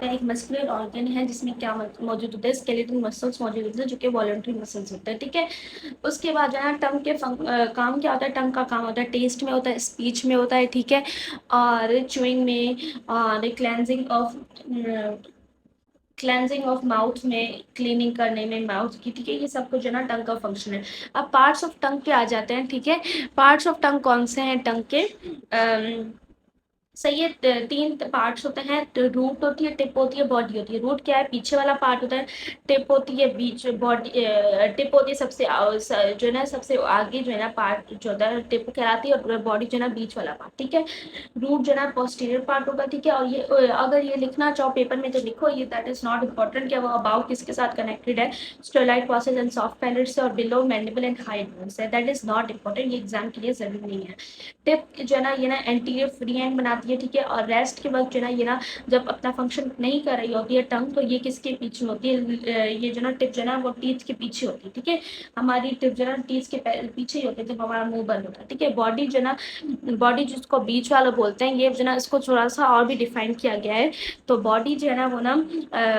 एक muscular organ है जिसमें क्या मौजूद होता है, स्केलेटल मसल्स मौजूद होते हैं जो कि वॉलंटरी मसल्स होते हैं। ठीक है, उसके बाद जो है टंग के काम क्या होता है, टंग का काम होता है टेस्ट में होता है, स्पीच में होता है। ठीक है, और च्यूइंग में और क्लेंजिंग ऑफ माउथ में, क्लीनिंग करने में माउथ की। ठीक है, ये सब कुछ जो है ना टंग का फंक्शन है। अब पार्ट्स ऑफ टंग पे आ जाते हैं। ठीक है, पार्ट्स ऑफ टंग कौन से हैं टंग के? सही है, तीन पार्ट्स होते हैं। रूट होती है, टिप होती है, बॉडी होती है। रूट क्या है? पीछे वाला पार्ट होता है। टिप होती है बीच, बॉडी टिप होती है सबसे जो है ना सबसे आगे जो है ना पार्ट जो होता है टिप कहलाती है, और बॉडी जो है ना बीच वाला पार्ट। ठीक है, रूट जो है ना पोस्टीरियर पार्ट होगा। ठीक है, और ये अगर ये लिखना चाहो पेपर में तो लिखो, ये दैट इज नॉट इम्पोर्टेंट क्या वो अबाउ किसके साथ कनेक्टेड है, steroid process and soft palate से, और below mandible and high bones है। दैट इज नॉट इम्पोर्टेंट, ये एग्जाम के लिए जरूरी नहीं है। टिप जो है ना ये ना एंटीरियर फ्री हैंड बनाती है। ठीक है, और रेस्ट के वक्त जो है ना ये ना जब अपना फंक्शन नहीं कर रही होती है टंग, तो ये किसके पीछे होती है? ये जो ना टिप जो है ना वो टीथ के पीछे होती है। ठीक है, हमारी टिप जो है ना टीथ के पीछे ही होती है जब हमारा मुंह बंद होता है। ठीक है, बॉडी जो है ना, बॉडी जिसको बीच वाला बोलते हैं, ये जो ना इसको थोड़ा सा और भी डिफाइन किया गया है। तो बॉडी जो है ना वो ना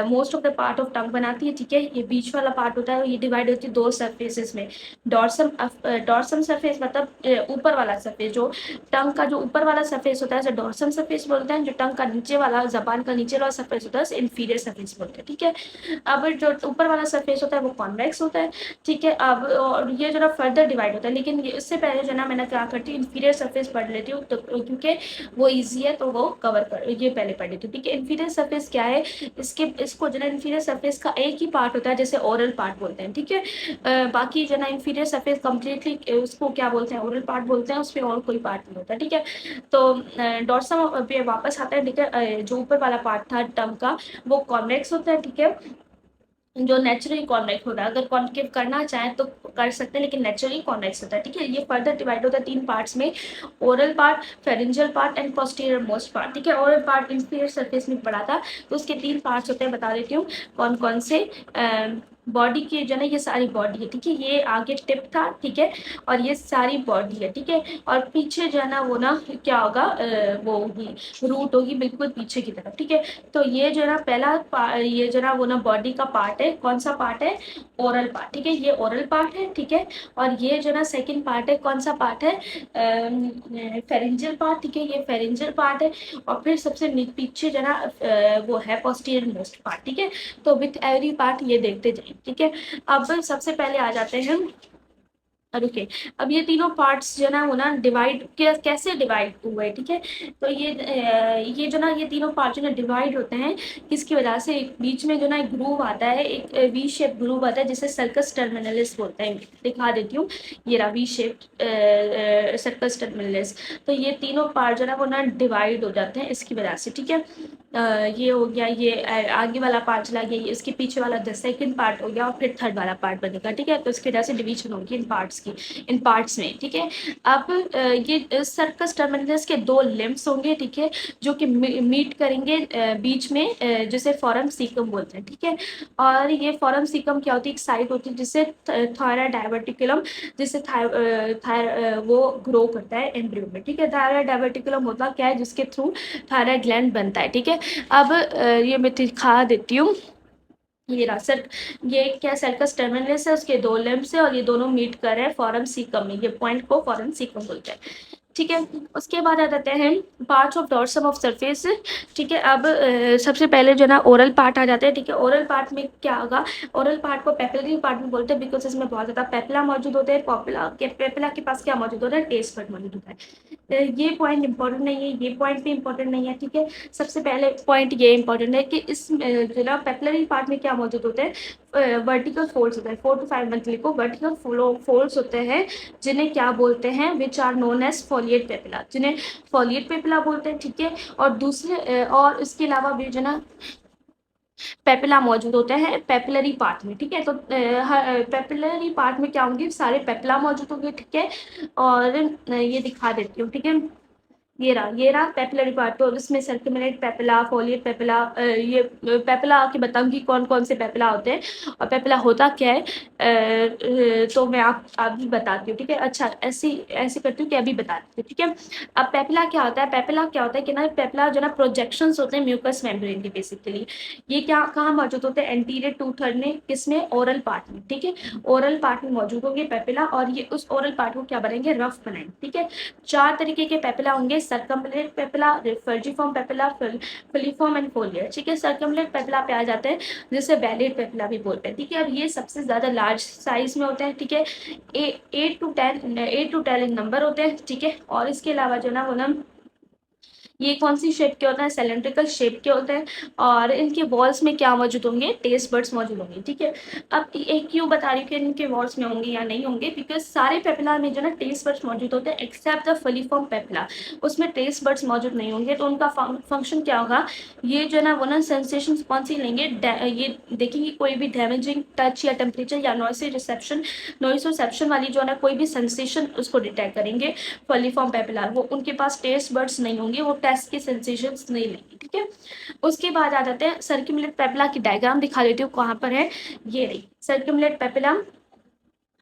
most of the part of tongue बनाती है। ठीक है, ये बीच वाला पार्ट होता है, ये डिवाइड होती है दो सरफेसेस में। डॉर्सम सरफेस मतलब ऊपर वाला सरफेस, जो टंग का जो ऊपर वाला सरफेस होता है उसे डॉर्सम सरफेस बोलते हैं। जो टंग का नीचे वाला, जबान का नीचे वाला सरफेस होता है उसे इंफीरियर सरफेस बोलते हैं। ठीक है, अब जो ऊपर वाला सरफेस होता है वो कॉन्वेक्स होता है। ठीक है, अब और ये जो ना फर्दर डिवाइड होता है, लेकिन इससे पहले जो ना मैंने क्या करती हूँ, इंफीरियर सरफेस पढ़ लेती हूँ, तो क्योंकि वो ईजी है तो वो कवर कर ये पहले पढ़ लेती हूँ। ठीक है, इंफीरियर सरफेस क्या है? इसको जो ना इंफीरियर सरफेस का एक ही पार्ट होता है, जैसे ओरल पार्ट बोलते हैं। ठीक है, बाकी जो ना इंफीरियर सरफेस कम्प्लीटली उसको क्या बोलते हैं, ओरल पार्ट बोलते हैं, उसमें और कोई पार्ट नहीं होता। ठीक है, तो डॉर्सम पे वापस आता है। ठीक है, जो ऊपर वाला पार्ट था टंग का वो कॉन्वेक्स होता है। ठीक है, जो नेचुरली कॉन्वेक्स होता है, अगर कॉन्केव करना चाहें तो कर सकते हैं, लेकिन नेचुरली कॉन्वेक्स होता है। ठीक है, ये फर्दर डिवाइड होता है तीन पार्ट्स में, oral part, pharyngeal part and posterior most part. ठीक है, ओरल पार्ट इंफीरियर सरफेस में पड़ा था, तो उसके तीन पार्ट्स होते हैं, बता देती हूँ कौन कौन से। बॉडी की जो ना ये सारी बॉडी है। ठीक है, ये आगे टिप था। ठीक है, और ये सारी बॉडी है। ठीक है, और पीछे जो है ना वो ना क्या होगा, वो होगी रूट होगी बिल्कुल पीछे की तरफ। ठीक है, तो ये जो है ना ये जो ना वो ना बॉडी का पार्ट है। कौन सा पार्ट है? Oral part. ठीक है, ये ओरल पार्ट है। ठीक है, और ये जो ना सेकंड पार्ट है, कौन सा पार्ट है? Pharyngeal part. ठीक है, ये फेरेंजियल पार्ट है, और फिर सबसे पीछे जो ना वो है पोस्टीरियर मोस्ट पार्ट। ठीक है, तो विथ एवरी पार्ट ये देखते जाएंगे। ठीक है, अब सबसे पहले आ जाते हैं रुके। अब ये तीनों पार्ट्स जो ना वो ना डिवाइड कैसे डिवाइड हुए? ठीक है, तो ये जो ना ये तीनों पार्ट जो ना डिवाइड होते हैं किसकी वजह से? एक बीच में जो ना एक ग्रूव आता है, एक वी शेप ग्रूव आता है जिसे सर्कस टर्मिनलिस बोलते हैं। दिखा देती हूँ, ये रहा वी शेप सर्कस टर्मिनलिस। तो ये तीनों पार्ट जो ना वो ना डिवाइड हो जाते हैं इसकी वजह से। ठीक है, ये हो गया, ये आगे वाला पार्ट चला गया, ये इसके पीछे वाला द सेकंड पार्ट हो गया, और फिर थर्ड वाला पार्ट बनेगा। ठीक है, तो इसकी वजह से डिवीजन होगी इन पार्ट्स की, इन पार्ट्स में। ठीक है, अब ये सर्कस टर्मिनस के दो लिम्ब्स होंगे। ठीक है, जो कि मीट करेंगे बीच में, जिसे फोरम सीकम बोलते हैं। ठीक है, और ये फोरम सीकम क्या होती है? एक साइट होती है जिससे थायराइड डायवर्टिकुलम, जिससे वो ग्रो करता है एम्ब्रियो में। ठीक है, थायराइड डायवर्टिकुलम होता क्या है? जिसके थ्रू थायराइड ग्लैंड बनता है। ठीक है, अब ये मैं दिखा देती हूँ, ये रहा सर, ये क्या सर्कस टर्मिनस है, उसके दो लिम्ब्स है, और ये दोनों मीट कर रहे हैं फॉरम सीकम में, ये पॉइंट को फॉरम सीकम बोलते हैं। ठीक है, उसके बाद आ जाते हैं parts of dorsum of surface. ठीक है, अब सबसे पहले जो ना ओरल पार्ट आ जाते हैं। ठीक है, ओरल पार्ट में क्या होगा? ओरल पार्ट को पेपिलरी पार्ट में बोलते हैं, बिकॉज इसमें बहुत ज़्यादा पेपिला मौजूद होते हैं। पेपिला के पास क्या मौजूद होता है? टेस्ट बड मौजूद होता है। ये पॉइंट इंपॉर्टेंट नहीं है, ये पॉइंट भी इंपॉर्टेंट नहीं है। ठीक है, सबसे पहले पॉइंट ये इंपॉर्टेंट है कि इस जो ना पेपिलरी पार्ट में क्या मौजूद होते हैं? वर्टिकल फोल्ड्स होते हैं, 4 to 5 मंथ को वर्टिकल फोल्ड्स होते हैं, जिन्हें क्या बोलते हैं? Which are known as foliate papilla, जिन्हें फोलिएट पेपिला बोलते हैं। ठीक है, और दूसरे और इसके अलावा भी जो ना पेपिला मौजूद होते हैं पेपिलरी पार्ट में। ठीक है, तो पेपिलरी पार्ट में क्या होंगे? सारे पेपिला मौजूद होंगे। ठीक है, और ये दिखा देती हूँ। ठीक है, ये रहा पेपिलरी पार्ट। तो इसमें सर्कुलेट पेपिला, फोलिएट पेपिला, ये पेपिला आके बताऊंगी कौन कौन से पेपिला होते हैं और पेपिला होता क्या है। तो मैं आप अभी बताती हूँ, ठीक है। अच्छा, ऐसी ऐसे करती हूँ कि अभी बताती हूँ, ठीक है। अब पेपिला क्या होता है, पेपिला क्या होता है कि ना, पेपिला जो ना प्रोजेक्शंस होते हैं म्यूकस मेम्ब्रेन के बेसिकली। ये क्या कहाँ मौजूद होते हैं, एंटीरियर टू थर्ड में, किसमें, ओरल पार्ट में, ठीक है। ओरल पार्ट में मौजूद होंगे पेपिला, और ये उस ओरल पार्ट को क्या बनाएंगे, रफ बनाएंगे, ठीक है। चार तरीके के पेपिला होंगे, सर्कमलेट पेपिला, फर्जिफॉर्म पेपिला, फिलिफॉर्म एंड फोलियर, ठीक है। सर्कमलेट पेपिला पे आ जाते हैं, जिसे वैलिड पेपिला भी बोलते हैं, ठीक है। अब ये सबसे ज्यादा लार्ज साइज में होते हैं, ठीक है। 8 to 10 नंबर होते हैं, ठीक है। और इसके अलावा जो ना वो ना, ये कौन सी शेप के होते हैं, सिलेंड्रिकल शेप के होते हैं। और इनके वॉल्स में क्या मौजूद होंगे, टेस्ट बर्ड्स मौजूद होंगे, ठीक है। अब एक क्यों बता रही हूँ कि इनके वॉल्स में होंगे या नहीं होंगे, बिकॉज सारे पेपिला में जो ना टेस्ट बर्ड्स मौजूद होते हैं एक्सेप्ट द फलिफॉर्म पेपिला, उसमें टेस्ट बर्ड्स मौजूद नहीं होंगे। तो उनका फंक्शन क्या होगा, ये जो ना वो ना सेंसेशन कौन सी लेंगे, ये देखेंगे कोई भी डैमेजिंग टच या टेम्परेचर या नॉइस रिसेप्शन वाली जो है ना कोई भी सेंसेशन उसको डिटेक्ट करेंगे। फलिफॉर्म पेपिला वो उनके पास टेस्ट बर्ड्स नहीं होंगे, वो टेस्ट के सेंसेशंस नहीं लेंगे, ठीक है। उसके बाद आ जाते हैं सर्कुलेट पेपिला की डायग्राम दिखा देती हूँ कहाँ पर है। ये रही सर्कुलेट पेपिला।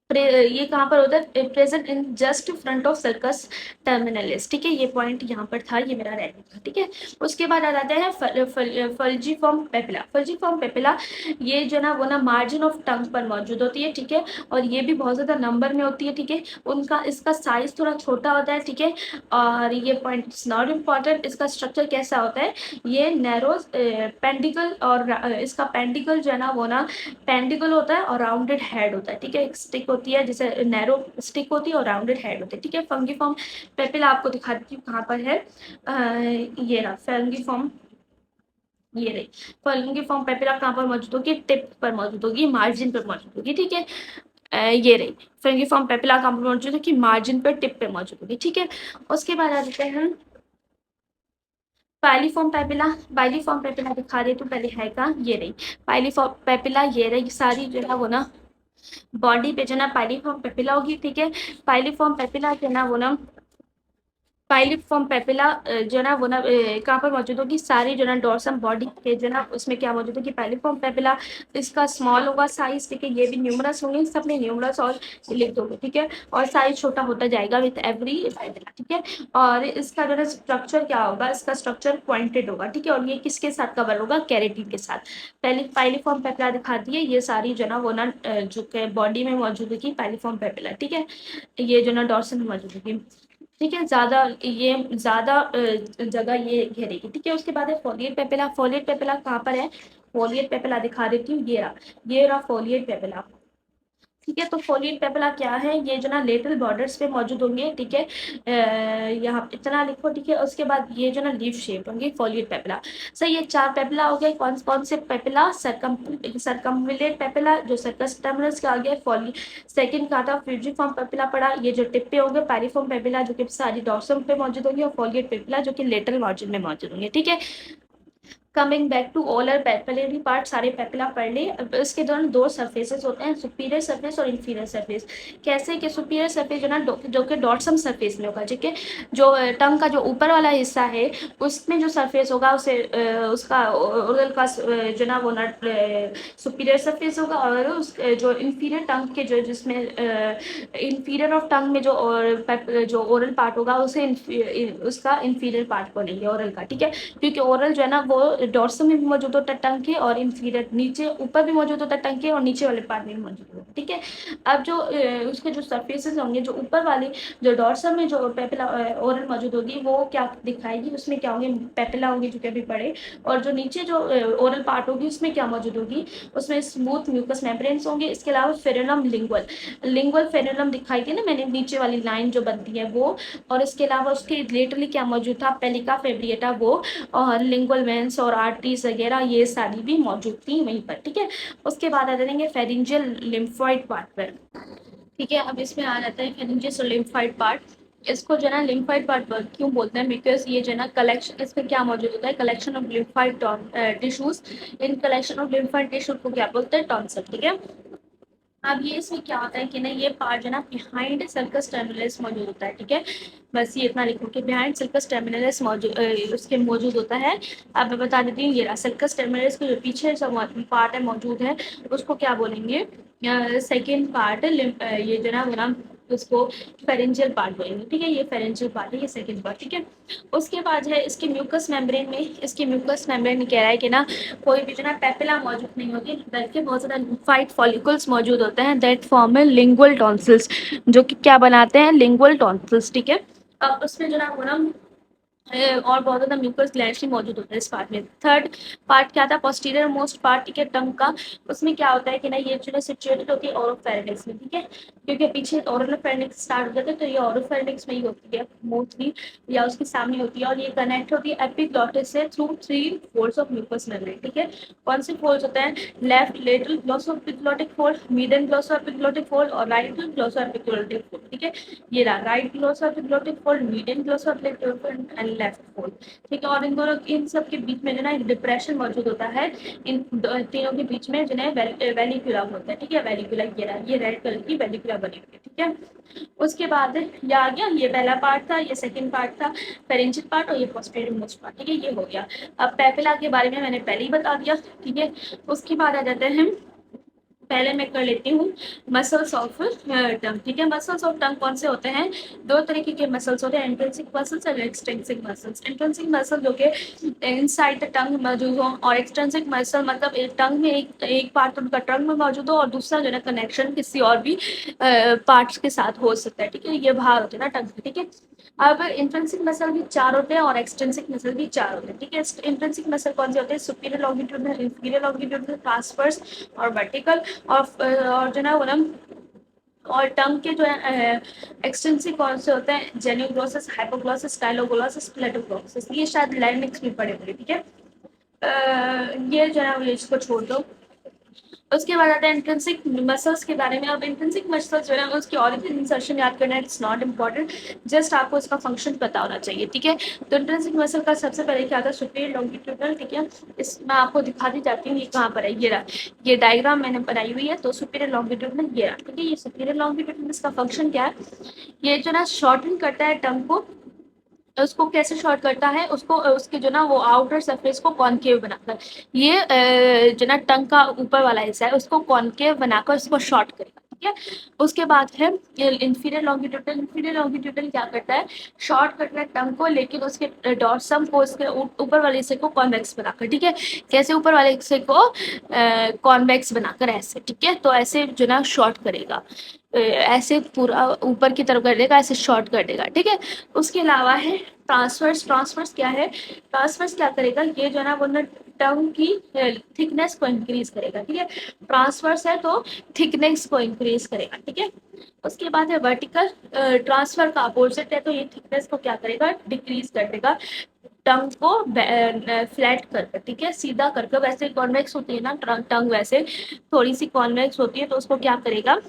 ये कहाँ पर होता है, present in just front of circus terminalis, ठीक है। ये पॉइंट यहाँ पर था, ये मेरा रह था, ठीक है। उसके बाद आ जाते हैं फल्जीफॉर्म पेपिला। फल्जीफॉर्म पेपिला ये जो ना वो ना मार्जिन ऑफ टंग पर मौजूद होती है, ठीक है। और ये भी बहुत ज्यादा नंबर में होती है, ठीक है। उनका इसका साइज थोड़ा छोटा होता है, ठीक है। और ये पॉइंट इट्स नॉट इम्पॉर्टेंट। इसका स्ट्रक्चर कैसा होता है, ये नैरो पेंडिकल, और इसका पेंडिकल जो है ना वो ना पेंडिकल होता है और राउंडेड हेड होता है, ठीक है। एक स्टिक होती है जैसे नैरो स्टिक होती है और राउंडेड हेड होती है, ठीक है। फंगीफॉर्म पेपिला आपको दिखा देती हूँ कहाँ पर है। ये रहा फंगीफॉर्म, ये रही फंगीफॉर्म पेपिला। कहाँ पर मौजूद होगी, टिप पर मौजूद होगी, मार्जिन पर मौजूद होगी, ठीक है। ये रही फंगीफॉर्म पेपिला कहाँ पर मौजूद होगी, मार्जिन पर, टिप पे मौजूद होगी, ठीक है। उसके बाद आ जाते हैं पाइलीफॉर्म पेपिला। पाइलीफॉर्म पेपिला दिखा दे तो पहले है का, ये रही पाइलीफॉर्म पेपिला, ये रही सारी जो है वो ना बॉडी पे जो ना पाइलीफॉर्म पेपिला होगी, ठीक है। पाइलीफॉर्म पेपिला जो ना वो ना पाइलीफॉर्म पेपिला जो ना वो ना कहाँ पर मौजूद होगी, सारी जो ना डोर्सम बॉडी के जो ना उसमें क्या मौजूद होगी, पाइलीफॉर्म पेपिला। इसका स्मॉल होगा साइज, ठीक है। ये भी न्यूमरस होंगे, सब में न्यूमरस और लिख दोगे, ठीक है। और साइज छोटा होता जाएगा विथ एवरी पेपिला, ठीक है। और इसका जो है स्ट्रक्चर क्या होगा, इसका स्ट्रक्चर पॉइंटेड होगा, ठीक है। और ये किसके साथ कवर होगा, कैरेटिन के साथ। पहले पाइलीफॉर्म पेपिला दिखाती है, ये सारी जो ना वो ना जो बॉडी में मौजूद होगी पाइलीफॉर्म पेपिला, ठीक है। ये जो ना डॉर्सन में मौजूद होगी, ठीक है। ज्यादा जगह ये घेरेगी, ठीक है। उसके बाद है फोलिएट पेपिला। फोलिएट पेपिला कहाँ पर है, फोलिएट पेपिला दिखा देती हूँ, ये रहा फोलिएट पेपिला, ठीक है। तो फोलिएट पेपिला क्या है, ये जो ना लेटरल बॉर्डर्स पे मौजूद होंगे, ठीक है। यहाँ इतना लिखो, ठीक है। उसके बाद ये जो ना लीफ शेप होंगे फोलिएट पेपिला। सही, ये चार पेपिला हो गए। कौन कौन से पेपिला, सरकमविलेट पेपिला जो सर्कस टर्मिनस का आ गया, फोली सेकंड का था फ्यूजिफॉर्म पेपिला पड़ा, ये जो टिप पे होंगे पैरिफॉर्म पेपिला जो कि सारी डॉर्सम पे मौजूद होंगे, और फोलिएट पेपिला जो कि लेटरल मार्जिन में मौजूद होंगे, ठीक है। Coming back to oral papillary part, सारे पेपिला पढ़ लिए। अब इसके दौरान दो सरफेसेस होते हैं, सुपीरियर सरफेस और इंफीरियर सरफेस। कैसे कि सुपीरियर सरफेस जो ना जो कि डॉर्सम सरफेस में होगा, ठीक है। जो टंग का जो ऊपर वाला हिस्सा है उसमें जो सरफेस होगा उसे उसका ओरल का जो ना वो ना सुपीरियर सरफेस होगा। और उस जो इंफीरियर टंग के जो जिसमें इंफीरियर ऑफ टंग में जो ओरल पार्ट होगा उसे उसका इंफीरियर पार्ट बोलेंगे ओरल का, ठीक है। क्योंकि ओरल जो है ना वो डॉर्सम में भी मौजूद होता है टंग के, और इंफीरियर नीचे ऊपर भी मौजूद होता है टंग के, और नीचे वाले पार्ट में भी मौजूद होता है, ठीक है। अब जो उसके जो सरफेसेस होंगे, जो ऊपर वाले जो डॉर्सम में जो पेपिला ओरल मौजूद होगी वो क्या दिखाएगी, उसमें क्या होंगे, पेपिला होंगे जो कि अभी पढ़े। और जो नीचे जो ओरल पार्ट होगी उसमें क्या मौजूद होगी, उसमें स्मूथ म्यूकस मेम्ब्रेन्स होंगे। इसके अलावा फेरेनम लिंगुअल, लिंगुअल फेरेनम दिखाई थी ना मैंने, नीचे वाली लाइन जो बनती है वो। और इसके अलावा उसके रिलेटेडली क्या मौजूद था, पेलिका फेब्रिएटा वो, और लिंगुअल वेंस और आर्टरीज वगैरह ये सारी भी मौजूद थी वहीं पर, ठीक है। उसके बाद आ जाएंगे फेरिंजियल लिम्फोइड पार्ट पर, ठीक है। अब इसमें आ जाता है फेरिंजियल लिम्फोइड पार्ट। इसको जो है ना लिम्फाइड पार्ट क्यों बोलते हैं, बिकॉज ये जो है ना कलेक्शन, इसमें क्या मौजूद होता है, collection of lymphoid tissues. In collection of lymphoid tissue को क्या बोलते हैं, टॉन्सिल, ठीक है। अब ये इसमें क्या होता है कि ना ये पार्ट जो है ना बिहाइंड सर्कस टर्मिनलिस मौजूद होता है, ठीक है। बस ये इतना लिखो कि बिहाइंड सर्कस टर्मिनलिस मौजूद उसके मौजूद होता है। अब मैं बता देती हूँ, ये रहा सर्कस टर्मिनलिस के जो पीछे सब पार्ट है मौजूद है, उसको क्या बोलेंगे, सेकेंड पार्ट, ये जो ना वो ना उसको फेरेंजियल पार्ट बोलेंगे, ठीक है। ये फेरेंजियल पार्ट है, ये सेकेंड पार्ट, ठीक है। उसके बाद है इसके म्यूकस मेम्ब्रेन में, इसके म्यूकस मेम्ब्रेन में कह रहा है कि ना कोई भी जो ना पेपिला मौजूद नहीं होती, बल्कि बहुत ज़्यादा लिम्फाइड फॉलिकल्स मौजूद होते हैं दैट फॉर्म लिंगुअल टॉन्सिल्स, जो कि क्या बनाते हैं, लिंगुअल टॉन्सिल्स, ठीक है। अब उसमें जो ना वो ना और बहुत ज़्यादा म्यूकस ग्लैंड्स भी मौजूद होता है इस पार्ट में। थर्ड पार्ट क्या था, पोस्टीरियर मोस्ट पार्ट, ठीक है, टंग का। उसमें क्या होता है कि ना ये जो है सिचुएटेड होती है ओरोफेरिंक्स में, ठीक है, क्योंकि पीछे ओरोफेरिंक्स स्टार्ट हो जाते हैं, तो ये ओरोफेरिंक्स में ही होती है मोस्टली, या उसके सामने होती है, और ये कनेक्ट होती है एपिग्लॉटिस से through 3 folds of mucous membrane, ठीक है। कौन से फोल्ड्स होते हैं, left lateral glossoepiglottic fold, middle glossoepiglottic fold और राइट ग्लोसोएपिग्लॉटिक फोल्ड, ठीक है। ये रहा right glossoepiglottic fold, median glossoepiglottic fold and left fold, ठीक है। और इन दोनों, इन सब के बीच में जो ना एक डिप्रेशन मौजूद होता है, इन तीनों के बीच में जो है वेलिकुला होता है, ठीक है। वेलिकुला ये रहा, ये रेड कलर की वेलिकुला बनी हुई है, ठीक है। उसके बाद ये आ गया, ये पहला पार्ट था, ये सेकंड पार्ट था, फेरेंजियल पार्ट, और ये पोस्टीरियर मोस्ट पार्ट, ठीक है, ये हो गया। अब पेपिला के बारे में मैंने पहले ही बता दिया, ठीक है। उसके बाद आ जाते हैं, पहले मैं कर लेती हूँ मसल्स ऑफ टंग, ठीक है। मसल्स ऑफ टंग कौन से होते हैं, दो तरीके के मसल्स होते हैं, इंट्रिंसिक मसल्स और एक्सट्रिंसिक मसल्स। इंट्रिंसिक मसल जो कि इनसाइड द टंग मौजूद हो, और एक्सट्रिंसिक मसल मतलब एक टंग में एक पार्ट उनका टंग में मौजूद हो और दूसरा जो है कनेक्शन किसी और भी पार्ट्स के साथ हो सकता है, ठीक है। ये बाहर होते हैं ना टंग, ठीक है। अब इंट्रिंसिक मसल भी 4 होते हैं और एक्सट्रिंसिक मसल भी 4 होते हैं, ठीक है। इंट्रिंसिक मसल कौन से होते हैं, superior longitudinal, inferior longitudinal, transverse और वर्टिकल। और जो ना वो ना और टंग के जो है एक्सटेंसिव कौन से होते हैं, जेन्योग्लोसिस, हाइपोग्लोसिस, स्टाइलोग्लोसिस, प्लेटोग्लोसिस। ये शायद लैरिंक्स में पड़े हुए, ठीक है। ये जो है इसको छोड़ दो। उसके बाद आता है इंट्रिंसिक मसल्स के बारे में। अब इंट्रिंसिक मसल्स जो है उसकी ऑरिजिन इंसर्शन याद करना, इट्स नॉट इम्पॉर्टेंट, जस्ट आपको इसका फंक्शन पता होना चाहिए, ठीक है। तो इंट्रिंसिक मसल का सबसे पहले क्या आता है, सुपीरियर लॉन्गिट्यूडनल, ठीक है। इस मैं आपको दिखा दी जाती हूँ, ये कहाँ पर है, ये रहा, ये डायग्राम मैंने बनाई हुई है। तो सुपीरियर लॉन्गिट्यूडनल ये रहा, ठीक है। ये सुपीरियर लॉन्गिट्यूडनल, इसका फंक्शन क्या है, ये जो ना शॉर्टन करता है टंग को। उसको कैसे शॉर्ट करता है, उसको उसके जो ना वो आउटर सरफेस को कॉनकेव बनाकर, ये जो ना टंग का ऊपर वाला हिस्सा है उसको कॉनकेव बनाकर उसको शॉर्ट करेगा, ठीक है। उसके बाद है इंफीरियर लॉन्गिट्यूडनल। इंफीरियर लॉन्गिट्यूडनल क्या करता है, शॉर्ट करता है टंग को, लेकिन उसके डॉर्सम को, उसके ऊपर वाले हिस्से को कॉन्वेक्स बनाकर, ठीक है। कैसे, ऊपर वाले हिस्से को कॉन्वेक्स बनाकर, ऐसे, ठीक है। तो ऐसे जो ना शॉर्ट करेगा, ऐसे पूरा ऊपर की तरफ कर देगा, ऐसे शॉर्ट कर देगा, ठीक है। उसके अलावा है ट्रांसवर्स। ट्रांसवर्स क्या है, ट्रांसवर्स क्या करेगा, ये जो है ना वो ना टंग की थिकनेस को इंक्रीज करेगा, ठीक है। ट्रांसवर्स है तो थिकनेस को इंक्रीज करेगा, ठीक है। उसके बाद है वर्टिकल। ट्रांसफर का अपोजिट है, तो ये थिकनेस को क्या करेगा, डिक्रीज कर देगा, टंग को फ्लैट करके, ठीक है, सीधा करके। वैसे कॉन्वेक्स होती है ना टंग, वैसे थोड़ी सी कॉन्वेक्स होती है, तो उसको क्या करेगा,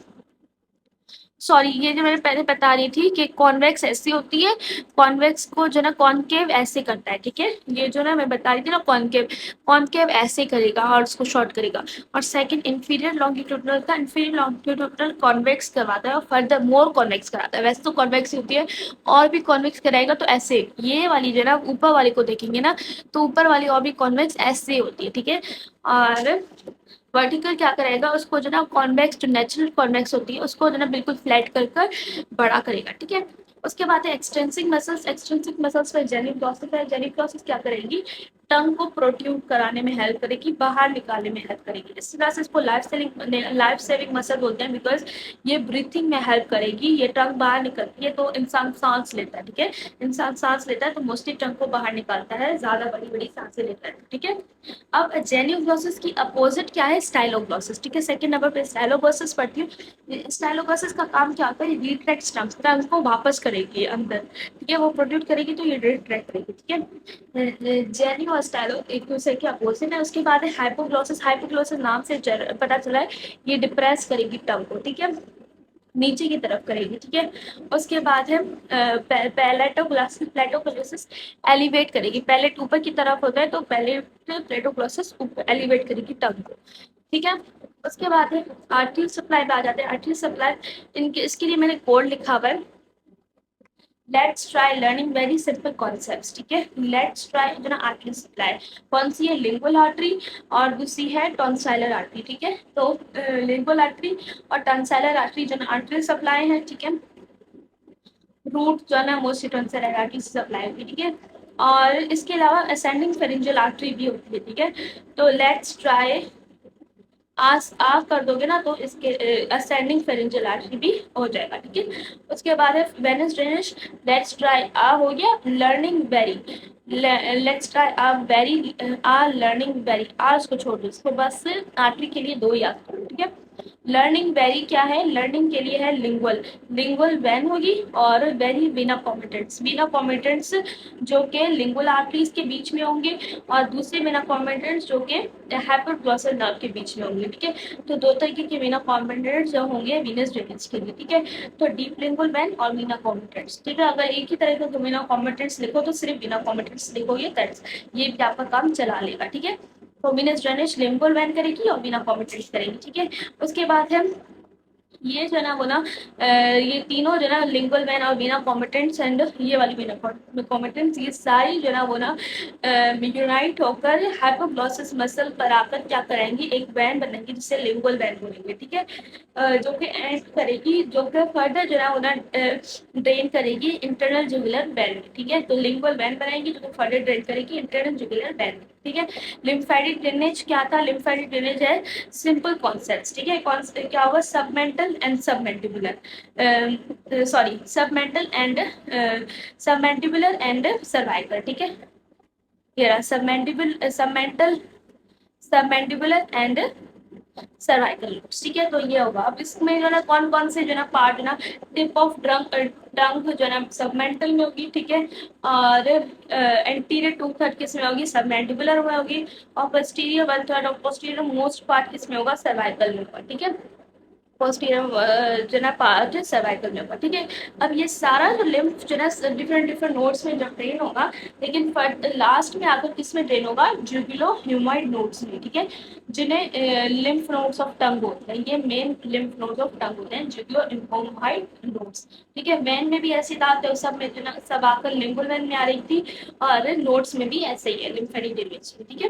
सॉरी, ये जो मैंने पहले बता रही थी कि कॉन्वेक्स ऐसी होती है, कॉन्वेक्स को जो ना कॉनकेव ऐसे करता है, ठीक है। ये जो ना मैं बता रही थी ना कॉनकेव, कॉनकेव ऐसे करेगा और उसको शॉर्ट करेगा। और सेकंड इंफीरियर लॉन्गिट्यूडनल का, इंफीरियर लॉन्गिट्यूडनल कॉन्वेक्स करवाता है और फर्दर मोर कॉन्वेक्स कराता है। वैसे तो कॉन्वेक्स होती है, और भी कॉन्वेक्स कराएगा, तो ऐसे ये वाली जो ना ऊपर वाले को देखेंगे ना, तो ऊपर वाली और भी कॉन्वेक्स ऐसे होती है, ठीक है। और वर्टिकल क्या करेगा, उसको जो ना कॉन्वेक्स, जो नेचुरल कॉन्वेक्स होती है उसको जो ना बिल्कुल फ्लैट कर कर बड़ा करेगा, ठीक है। उसके बाद है एक्सटेंसिक मसल्स। एक्सटेंसिक मसल्स में जेनिक्लोसिस है। जेनिक्लोसिस क्या करेगी, टंग को प्रोट्यूड कराने में हेल्प करेगी, बाहर निकालने में हेल्प करेगी। इस तरह से इसको लाइफ सेविंग मसल बोलते हैं, बिकॉज ये ब्रीथिंग में हेल्प करेगी। ये टंग बाहर निकलती है तो इंसान सांस लेता है, ठीक है। इंसान सांस लेता है तो मोस्टली टंग को बाहर निकालता है, ज्यादा बड़ी बड़ी सांसें लेता है, ठीक है। अब जेनियोग्लोसिस की अपोजिट क्या है, स्टाइलोग्लोसिस, ठीक है। सेकंड नंबर पे स्टाइलोग्लोसिस पढ़ती हूँ। स्टाइलोग्लोसिस का काम क्या होता है, रिट्रैक्ट टंग को वापस करेगी अंदर, ठीक है। वो प्रोड्यूस करेगी तो ये रिट्रैक्ट करेगी, ठीक है। जेनियो और स्टाइलो एक दूसरे के अपोजिट है। उसके बाद है हाइपोग्लोसिस। हाइपोग्लोसिस नाम से पता चला है, ये डिप्रेस करेगी टंग को, ठीक है, नीचे की तरफ करेगी, ठीक है। उसके बाद है पैलेटोग्लोसिस। प्लेटोग्लोसिस एलिवेट करेगी, पैलेट ऊपर की तरफ होता है तो पैलेट, प्लेटोग्लोसिस ऊपर एलिवेट करेगी टंग को, ठीक है। उसके बाद है आर्टरी सप्लाई पे आ जाते हैं। आर्टरी सप्लाई, इनके इसके लिए मैंने कोड लिखा हुआ है, let's try learning very simple concepts. ठीक है, लेट्स ट्राई जो ना आर्टरी सप्लाई कौन सी है, लिंगुअल आर्टरी, और दूसरी है टॉन्सिलर आर्टरी। ठीक है, तो लिंगुअल आर्टरी और टॉन्सिलर आर्टरी जो ना आर्टरी सप्लाई है। ठीक है, रूट जो है ना मोस्टली टॉन्सिलर आर्टरी से सप्लाई होती है। ठीक है, और इसके अलावा असेंडिंग फेरिंजियल आर्टरी भी होती है। ठीक है, तो लेट्स ट्राई आस आप कर दोगे ना तो इसके असेंडिंग फेरिंजियल आर्टरी भी हो जाएगा। ठीक है, उसके बाद है वेनस ड्रेनेज। लेट्स ट्राई आ हो गया, लर्निंग वेरी, लेट्स ट्राई आ वेरी, आ लर्निंग वेरी, आज को छोड़ दो, इसको बस आर्टरी के लिए दो याद करो। ठीक है, लर्निंग वेरी क्या है, लर्निंग के लिए है लिंगुअल, लिंगुअल वैन होगी, और वेरी बिना कॉमिटेंट्स, बिना कॉमिटेंट्स जो कि लिंगुअल आर्टरीज के बीच में होंगे, और दूसरे बिना कॉमिटेंट्स जो कि हाइपोग्लॉसल नर्व के बीच में होंगे। ठीक है, तो दो तरीके के बिना कॉमिटेंट्स जो होंगे वीनस ड्रेनेज के लिए। ठीक है, तो डीप लिंगुअल वैन और बिना कॉमिटेंट्स। ठीक है, अगर एक ही तरह का बिना कॉमिटेंट्स लिखो तो सिर्फ बिना कॉमिटेंट्स लिखोगे, दैट्स ये भी आपका काम चला लेगा। ठीक है, तो वीनस ड्रेनेज लिंगुअल वैन करेगी और बिना कॉमिटेंट्स करेगी। ठीक है, उसके बाद है ये जो है ना वो ना ये तीनों जो है ना लिंगुअल वैन और बिना कॉमिटेंट्स एंड ये वाली बिना कॉमिटेंट्स, ये सारी जो है ना वो ना यूनाइट होकर हाइपोग्लॉसिस मसल पर आकर क्या कराएंगी, एक वैन बनाएंगी जिससे लिंगुअल वैन बोलेंगे। ठीक है, जो कि एंड करेगी, जो कि फर्दर जो है वो ना ड्रेन करेगी इंटरनल जुगुलर वैन में। ठीक है, तो लिंगुअल वैन बनाएंगी जो कि फर्दर ड्रेन करेगी इंटरनल जुगुलर वैन में। ठीक है, लिम्फेटिक ड्रेनेज क्या था, लिम्फेटिक ड्रेनेज है सिंपल कॉन्सेप्ट्स। ठीक है, क्या होगा, submental and submandibular, sorry submandibular and cervical. ठीक है, ये रहा सबमेंटिबुलर एंड सर्वाइकल लूप्स। ठीक है, तो ये होगा। अब इसमें जो है कौन कौन से जो है पार्ट ना, टिप ऑफ ट्रंक जो है ना सबमेंटल में होगी। ठीक है, और एंटीरियर टू थर्ड किस में होगी, सबमेंटिबुलर में होगी, और पोस्टीरियर वन थर्ड और पोस्टीरियर मोस्ट पार्ट किस में होगा, सर्वाइकल में होगा। ठीक है, पोस्टीरियर जो ना पार्ट सर्वाइकल में होगा। ठीक है, अब ये सारा जो लिम्फ जो है डिफरेंट डिफरेंट नोड्स में जब ड्रेन होगा, लेकिन लास्ट में आकर किस में ड्रेन होगा, जुगुलो ह्यूमॉइड नोड्स में। ठीक है, जिन्हें लिम्फ नोड्स ऑफ टंग बोलते हैं, ये main lymph nodes of tongue होते हैं, जुगुलो ह्यूमॉइड नोड्स। ठीक है, वेन में भी ऐसी बात है, सब में जो ना सब आकर लिंगुअल वेन में आ रही थी, और नोड्स में भी ऐसे ही है लिम्फेटिक ड्रेनेज में। ठीक है,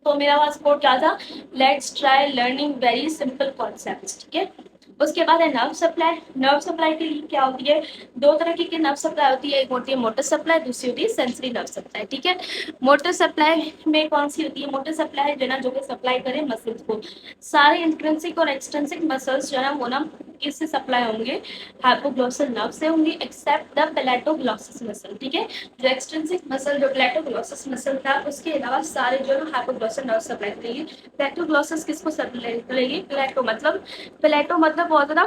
तो मेरा पास कोड क्या था, let's try learning very simple concepts. ठीक है, उसके बाद है नर्व सप्लाई। नर्व सप्लाई के लिए क्या होती है, दो तरह की नर्व सप्लाई होती है, एक होती है मोटर सप्लाई, दूसरी होती है सेंसरी नर्व सप्लाई। ठीक है, मोटर सप्लाई में कौन सी होती है, मोटर सप्लाई जो है ना जो कि सप्लाई करे मसल्स को, सारे इंट्रिंसिक और एक्सट्रिंसिक मसल्स जो है ना वो ना किससे सप्लाई होंगे, हाइपोग्लॉसल नर्व से होंगे, एक्सेप्ट द पैलेटोग्लॉसस मसल। ठीक है, जो एक्सट्रिंसिक मसल जो पैलेटोग्लॉसस मसल था, उसके अलावा सारे जो है हाइपोग्लॉसल नर्व सप्लाई करेंगे। पैलेटोग्लॉसस किसको सप्लाई करेगी, प्लेटो मतलब बहुत ज्यादा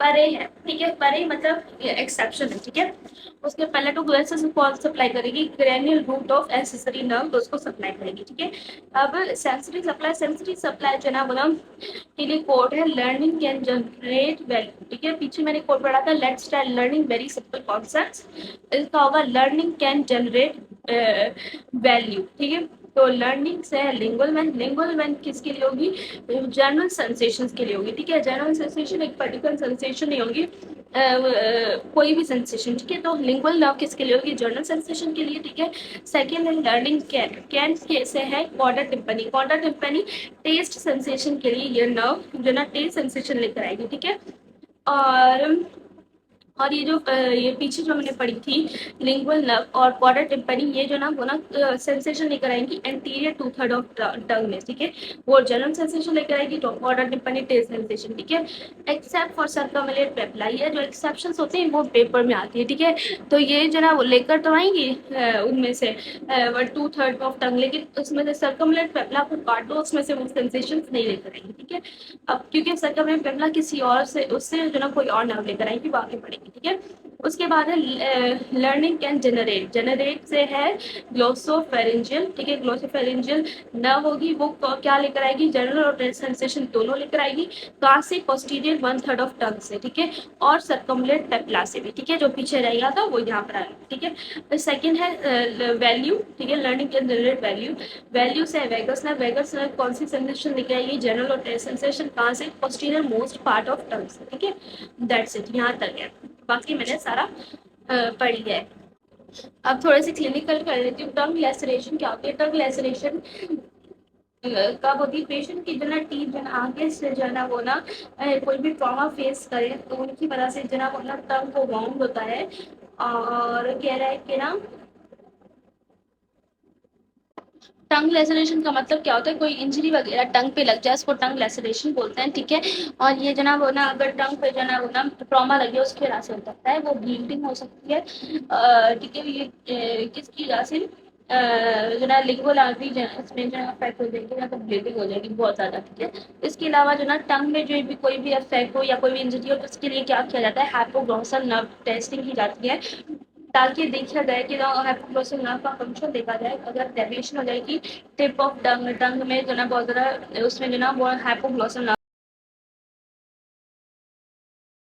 परे है। ठीक है, परे मतलब एक्सेप्शन है। ठीक है, उसके पैलेटोग्लॉसस को सप्लाई करेगी, cranial root of accessory nerve तो उसको सप्लाई करेगी। ठीक है, अब सेंसरी सप्लाई जो है ना बोला के लिए कोड है, लर्निंग कैन जनरेट वैल्यू। ठीक है, पीछे मैंने कोड पढ़ा था, let's try learning very simple concepts, इसका होगा लर्निंग कैन जनरेट वैल्यू। ठीक है, तो लर्निंग से है लिंगुअल वैन, लिंगुअल वैन किसके लिए होगी, जनरल सेंसेशंस के लिए होगी। ठीक है, जनरल सेंसेशन एक पर्टिकुलर सेंसेशन नहीं होगी, कोई भी सेंसेशन। ठीक है, तो लिंगुअल नर्व किसके लिए होगी, जनरल सेंसेशन के लिए। ठीक है, सेकेंड है लर्निंग कैन, कैन कैसे है, chorda tympani, chorda tympani taste sensation के लिए ये नर्व जो ना टेस्ट सेंसेशन लेकर आएगी। ठीक है, और ये जो ये पीछे जो मैंने पढ़ी थी लिंगुअल नर्व और कॉर्डा टिम्पनी, ये जो ना वो ना सेंसेशन लेकर आएंगी anterior two third of tongue में। ठीक है, वो जनरल सेंसेशन लेकर आएगी, तो कॉर्डा टिम्पनी टेस्ट सेंसेशन। ठीक है, एक्सेप्ट फॉर सर्कमलेट पेपला, ये जो एक्सेप्शंस होते हैं वो पेपर में आती है। ठीक है, तो ये जो ना वो लेकर तो आएंगी उनमें से टू थर्ड ऑफ टंग, लेकिन उसमें से सर्कमलेट पेपला को काट दो, उसमें से वो सेंसेशन नहीं लेकर आएंगी। ठीक है, अब क्योंकि सर्कमलेट पेपला किसी और से उससे जो ना कोई और नर्व लेकर आएंगी, वो आगे बढ़ेगी। जाएगी, ठीक है। उसके बाद है लर्निंग कैन जनरेट, जनरेट से है ग्लोसोफेरेंजियल, ठीक है। ग्लोसोफेरेंजियल नर्व होगी, वो क्या लेकर आएगी, जनरल और सेंसेशन दोनों लेकर आएगी। कहाँ से, पोस्टीरियर 1/3 ऑफ टंग से, ठीक है। और सर्कमलेट पेप्ला से भी, ठीक है। जो पीछे रहेगा था वो यहाँ पर आएगा, ठीक है। सेकंड है वैल्यू, ठीक है। Learning can generate value, value से वेगस नर्व, वेगस नर्व कौन सी सेंसेशन लेकर आएगी, जनरल और सेंसेशन कहाँ से, posterior most part of tongue से, ठीक है। दैट्स इट, यहाँ तक है, बाकी मैंने सारा पढ़ लिया है। अब थोड़े से क्लिनिकल कर लेती हूँ। टंग लेसरेशन क्या होती है, टंग लेसरेशन कब होती है, पेशेंट की जो ना टीथ जो ना आगे से जो ना वो ना कोई भी ट्रॉमा फेस करे तो उनकी वजह से जो ना वो ना टंग को वाउंड होता है। और कह रहा है कि ना टंग लेसरेशन का मतलब क्या होता है, कोई इंजरी वगैरह टंग पे लग जाए उसको टंग लेसरेशन बोलते हैं, ठीक है। और ये जना वो ना अगर टंग पे जना वो ना ट्रॉमा लगे उसकी वजह से हो सकता है, वो ब्लीडिंग हो सकती है, ठीक है। ये किसकी वजह से जो ना लिंगुअल आर्टरी इसमें जो अफेक्ट हो जाएगी ना तो ब्लीडिंग हो जाएगी बहुत ज़्यादा, ठीक है। इसके अलावा जो ना टंग में जो भी कोई भी अफेक्ट हो या कोई भी इंजरी हो तो उसके लिए क्या किया जाता है, हाइपोग्लॉसल नर्व टेस्टिंग की जाती है, ताकि देखा जाए कि ना हाइपोग्लॉसल नर्व का फंक्शन देखा जाए। अगर डेविएशन हो जाएगी टिप ऑफ टंग, टंग में जो ना बहुत ज़्यादा उसमें जो ना वो हाइपोग्लॉसल